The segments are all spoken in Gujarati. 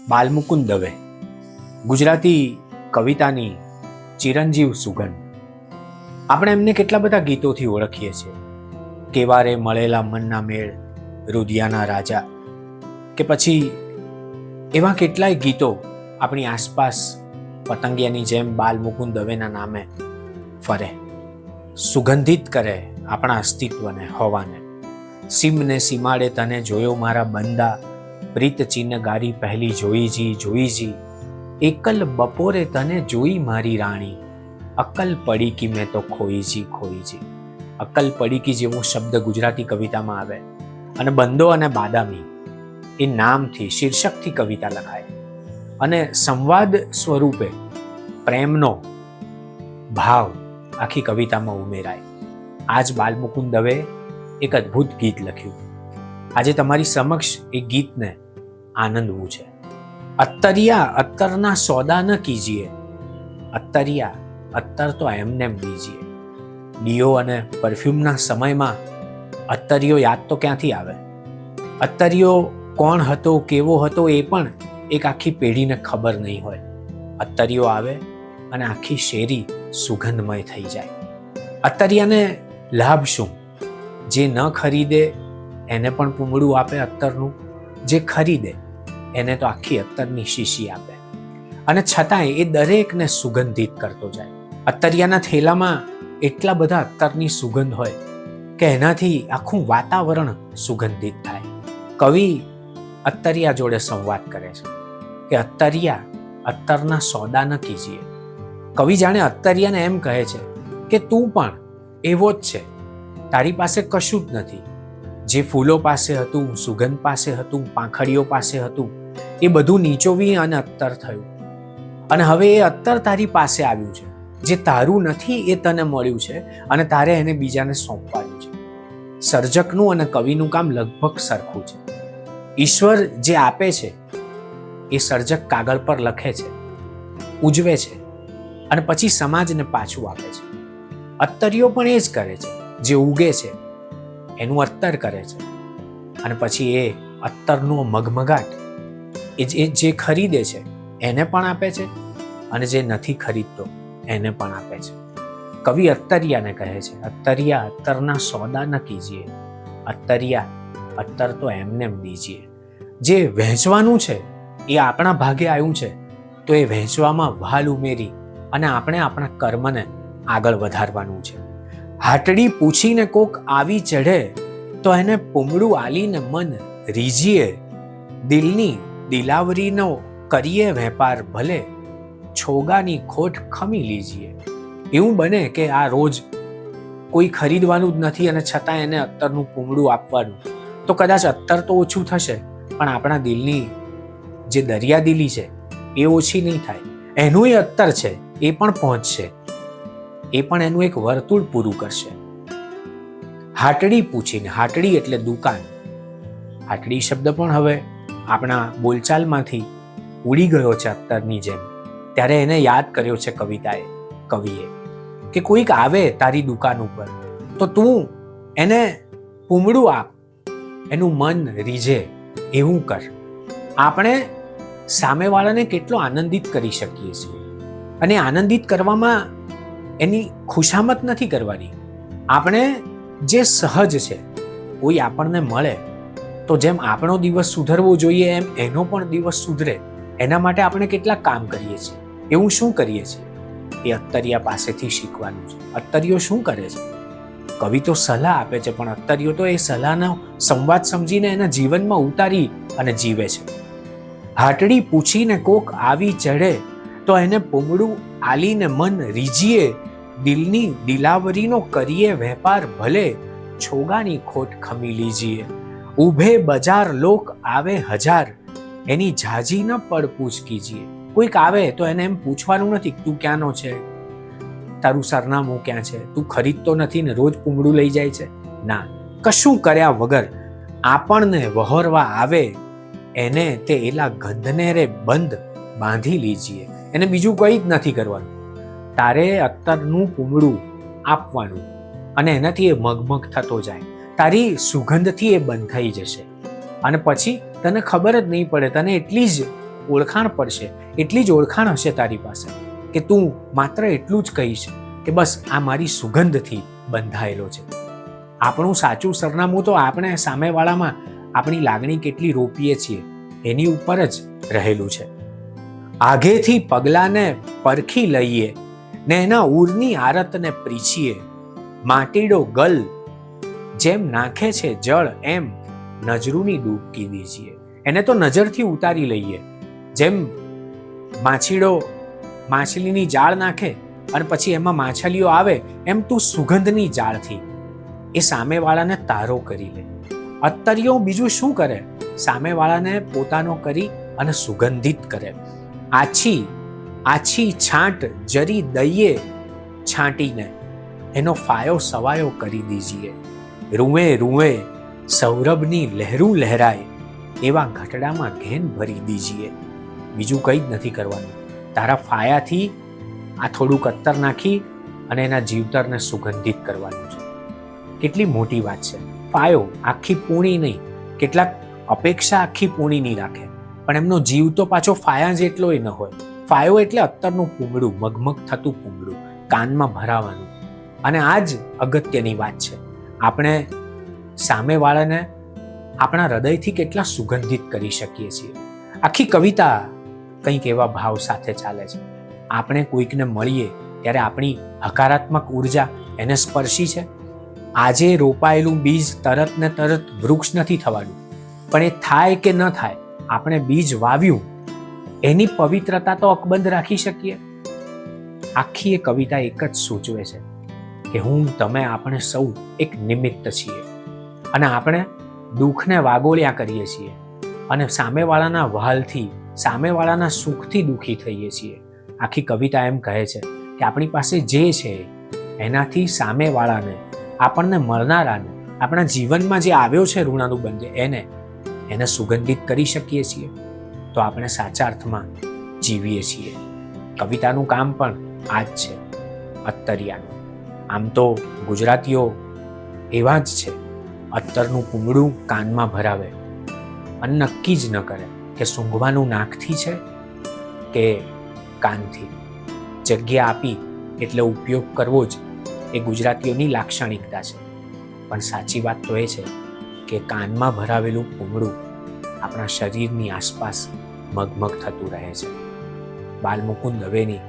બાલમુકુંદ દવે ગુજરાતી કવિતાની ચિરંજીવ સુગંધ. આપણે એમને કેટલા બધા ગીતોથી ઓળખીએ છીએ. કેવારે મળેલા મનના મેળ, રુદિયાના રાજા, કે પછી એવા કેટલાય ગીતો આપણી આસપાસ પતંગિયાની જેમ બાલમુકુંદ દવેના નામે ફરે, સુગંધિત કરે આપણા અસ્તિત્વને, હવાને. સીમને સીમાડે તને જોયો મારા બંદા, પ્રીત ચિન્હ ગારી પહેલી જોઈજી, એકલ બપોરે તને જોઈ મારી રાણી, અક્કલ પડી કી મેં તો ખોઈજી. અક્કલ પડી કી જેવો શબ્દ ગુજરાતી કવિતામાં આવે અને બંદો અને બાદામી એ નામથી, શીર્ષકથી કવિતા લખાય અને સંવાદ સ્વરૂપે પ્રેમનો ભાવ આખી કવિતામાં ઉમેરાય. આજ બાલમુકુંદ દવે એક અદ્ભુત ગીત લખ્યું. આજે તમારી સમક્ષ એ ગીતને આનંદવું છે. અત્તરિયા અત્તરના સોદા ન કીજીએ, અત્તરિયા અત્તર તો એમને દીજીએ. ડીઓ અને પરફ્યુમના સમયમાં અત્તરિયો યાદ તો ક્યાંથી આવે? અત્તરિયો કોણ હતો, કેવો હતો એ પણ એક આખી પેઢીને ખબર નહીં હોય. અત્તરિયો આવે અને આખી શેરી સુગંધમય થઈ જાય. અત્તરિયાને લાભ શું? જે ન ખરીદે એને પણ પૂમડું આપે અત્તરનું, જે ખરીદે એને તો આખી અત્તરની શીશી આપે, અને છતાંય એ દરેકને સુગંધિત કરતો જાય. અત્તરિયાના થેલામાં એટલા બધા અત્તરની સુગંધ હોય કે એનાથી આખું વાતાવરણ સુગંધિત થાય. કવિ અત્તરિયા જોડે સંવાદ કરે છે કે અત્તરિયા અત્તરના સોદા ન કીજીએ. કવિ જાણે અત્તરિયાને એમ કહે છે કે તું પણ એવો જ છે, તારી પાસે કશું જ નથી. જે ફૂલો પાસે હતું, સુગંધ પાસે હતું, પાંખડીઓ પાસે હતું, એ બધું નીચોવી અને અત્તર થયું. અને હવે એ અત્તર તારી પાસે આવ્યું છે. જે તારું નથી એ તને મળ્યું છે અને તારે એને બીજાને સોંપવાનું છે. સર્જકનું અને કવિનું કામ લગભગ સરખું છે. ઈશ્વર જે આપે છે એ સર્જક કાગળ પર લખે છે, ઉજવે છે અને પછી સમાજને પાછું આપે છે. અત્તરિયો પણ એ જ કરે છે. જે ઉગે છે એનું અત્તર કરે છે અને પછી એ અત્તરનો મગમગાટ એ જે ખરીદે છે એને પણ આપે છે અને જે નથી ખરીદતો એને પણ આપે છે. કવિ અત્તરિયાને કહે છે, અત્તરિયા અત્તરના સોદા ન કીજીએ, અત્તરિયા અત્તર તો એમને દીજીએ. જે વહેંચવાનું છે એ આપણા ભાગે આવ્યું છે, તો એ વહેંચવામાં વહાલ ઉમેરી અને આપણે આપણા કર્મને આગળ વધારવાનું છે. હાટડી પૂછીને કોક આવી ચઢે, તો એને પૂમડું આલીને મન રીજીએ. દિલની દિલાવરીનો કરીએ વેપાર ભલે, છોગાની ખોટ ખમી લીજીએ. એવું બને કે આ રોજ કોઈ ખરીદવાનું જ નથી અને છતાં એને અત્તરનું પૂમડું આપવાનું, તો કદાચ અત્તર તો ઓછું થશે પણ આપણા દિલની જે દરિયાદિલી છે એ ઓછી નહીં થાય. એનું એ અત્તર છે એ પણ પહોંચશે, એ પણ એનું એક વર્તુળ પૂરું કરશે. હાટડી પૂછીને, હાટડી એટલે દુકાન. હાટડી શબ્દ પણ હવે આપણા બોલચાલમાંથી ઉડી ગયો છે અત્તરની જેમ. ત્યારે એને યાદ કર્યો છે કવિએ કે કોઈક આવે તારી દુકાન ઉપર તો તું એને પૂમડું આપ, એનું મન રીઝે એવું કર. આપણે સામેવાળાને કેટલો આનંદિત કરી શકીએ છીએ, અને આનંદિત કરવામાં એની ખુશામત નથી કરવાની. આપણે જે સહજ છે, કોઈ આપણને મળે તો જેમ આપણો દિવસ સુધરવો જોઈએ એમ એનો પણ દિવસ સુધરે, એના માટે આપણે કેટલા કામ કરીએ છીએ. એવું શું કરીએ છીએ એ અત્તરિયા પાસેથી શીખવાનું છે. અત્તરિયો શું કરે છે? કવિ તો સલાહ આપે છે, પણ અત્તરિયો તો એ સલાહનો સંવાદ સમજીને એના જીવનમાં ઉતારી અને જીવે છે. હાટડી પૂછીને કોક આવી ચઢે, તો એને પૂમડું આલીને મન રીજીએ. દિલની દિલાવરીનો કરીએ વેપાર ભલે, છોગાની ખોટ ખમી લીજીએ. ઉભે બજાર લોક આવે હજાર, એની ઝાઝી ન પડપૂછ કીજીએ. કોઈક આવે તો એને એમ પૂછવાનું નથી તું ક્યાંનો છે, તારું સરનામું ક્યાં છે, તું ખરીદતો નથી ને રોજ પૂમડું લઈ જાય છે. ના, કશું કર્યા વગર આપણને વહોરવા આવે એને તે એલા ગંધને રે બંધ બાંધી લીજીએ. એને બીજું કંઈ જ નથી કરવાનું, તારે અત્તરનું પૂમડું આપવાનું અને એનાથી એ મગમગ થતો જાય. તારી સુગંધથી એ બંધ થઈ જશે અને પછી તને ખબર જ નહીં પડે, તને એટલી જ ઓળખાણ પડશે, એટલી જ ઓળખાણ હશે તારી પાસે કે તું માત્ર એટલું જ કહીશ કે બસ આ મારી સુગંધથી બંધાયેલો છે. આપણું સાચું સરનામું તો આપણે સામેવાળામાં આપણી લાગણી કેટલી રોપીએ છીએ એની ઉપર જ રહેલું છે. આગેથી પગલાને પરખી લઈએ ને એના ઉરની આરતને પ્રીછીએ. માટીડો ગલ જેમ નાખે છે જળ એમ નજરૂની ડૂબકી દીજીએ. એને તો નજરથી ઉતારી લઈએ. જેમ માછીડો માછલીની જાળ નાખે અને પછી એમાં માછલીઓ આવે, એમ તું સુગંધની જાળથી એ સામેવાળાને તારો કરી લે. અત્તરિયો બીજું શું કરે? સામેવાળાને પોતાનો કરી અને સુગંધિત કરે. આછી છાંટ જરી દઈએ છાંટીને એનો ફાયો સવાયો કરી દીજીએ. રૂએ રૂએ સૌરભની લહેરું લહેરાય એવા ઘટડામાં ઘેન ભરી દીજીએ. બીજું કંઈ જ નથી કરવાનું. તારા ફાયાથી આ થોડુંક અત્તર નાખી અને એના જીવતરને સુગંધિત કરવાનું છે. કેટલી મોટી વાત છે. ફાયો આખી પૂણી નહીં, કેટલાક અપેક્ષા આખી પૂણી નહીં રાખે, પણ એમનો જીવ તો પાછો ફાયા જેટલોય ન હોય. ફાયો એટલે અત્તરનું પૂંગળું, મગમગ થતું પૂંગળું, કાનમાં ભરાવાનું. અને આ જ અગત્યની વાત છે. આપણે સામેવાળાને આપણા હૃદયથી કેટલા સુગંધિત કરી શકીએ છીએ. આખી કવિતા કંઈક એવા ભાવ સાથે ચાલે છે. આપણે કોઈકને મળીએ ત્યારે આપણી હકારાત્મક ઉર્જા એને સ્પર્શી છે. આજે રોપાયેલું બીજ તરત ને તરત વૃક્ષ નથી થવાનું, પણ એ થાય કે ન થાય, આપણે બીજ વાવ્યું એની પવિત્રતા તો અકબંધ રાખી શકીએ. આખી એ કવિતા એક જ સૂચવે છે કે હું, તમે, આપણે સૌ એક નિમિત્ત છીએ અને આપણે દુઃખને વાગોળ્યા કરીએ છીએ અને સામેવાળાના વહાલથી, સામેવાળાના સુખથી દુઃખી થઈએ છીએ. આખી કવિતા એમ કહે છે કે આપણી પાસે જે છે એનાથી સામેવાળાને, આપણને મળનારાને, આપણા જીવનમાં જે આવ્યો છે ઋણાનુબંધ, એને સુગંધિત કરી શકીએ છીએ. તો આપણે સાચા અર્થમાં જીવીએ છીએ. કવિતાનું કામ પણ આ જ છે, અત્તરિયાનું. આમ તો ગુજરાતીઓ એવા જ છે, અત્તરનું પૂંગળું કાનમાં ભરાવે અને નક્કી જ ન કરે કે સૂંઘવાનું નાકથી છે કે કાનથી. જગ્યા આપી એટલે ઉપયોગ કરવો જ એ ગુજરાતીઓની લાક્ષણિકતા છે. પણ સાચી વાત તો એ છે કે કાનમાં ભરાવેલું પૂંગળું આપણા શરીરની આસપાસ મગમગ થતું રહે છે. બાલમુકુંદ દવેની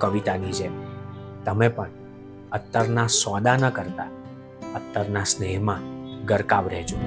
કવિતાની જેમ તમે પણ અત્તરના સોદા ન કરતા, અત્તરના સ્નેહમાં ગરકાવ રહેજો.